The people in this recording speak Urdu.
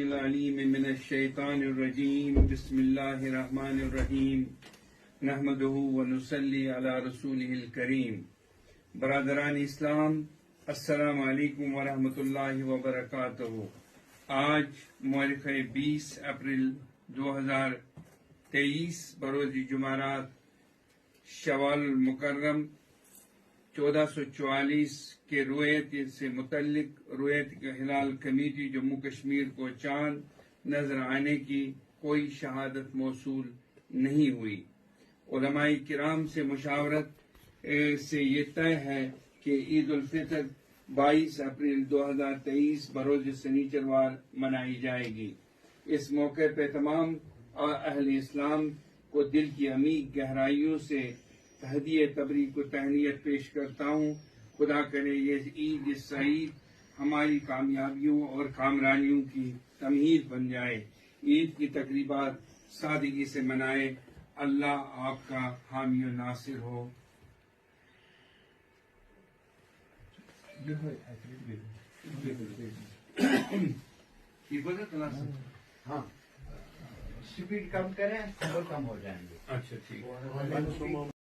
العلیم من الشیطان الرجیم بسم اللہ الرحمن الرحیم نحمدہ ونصلی علی رسولہ الکریم. برادران اسلام، السلام علیکم ورحمۃ اللہ وبرکاتہ. آج مورخ 20 اپریل 2023 بروز جمعرات شوال المکرم 1444 کے رویت سے متعلق رویت ہلال کمیٹی جموں کشمیر کو چاند نظر آنے کی کوئی شہادت موصول نہیں ہوئی. علماء کرام سے مشاورت سے یہ طے ہے کہ عید الفطر 22 اپریل 2023 بروز سنیچروار منائی جائے گی. اس موقع پہ تمام اہل اسلام کو دل کی عمیق گہرائیوں سے تہدیہ تبریک و تہنیت پیش کرتا ہوں. خدا کرے یہ عید سعید ہماری کامیابیوں اور کامرانیوں کی تمہید بن جائے. عید کی تقریبات سادگی سے منائے. اللہ آپ کا حامی و ناصر ہو. ہاں اسپیڈ کم کریں اور کم ہو جائیں گے. اچھا ٹھیک.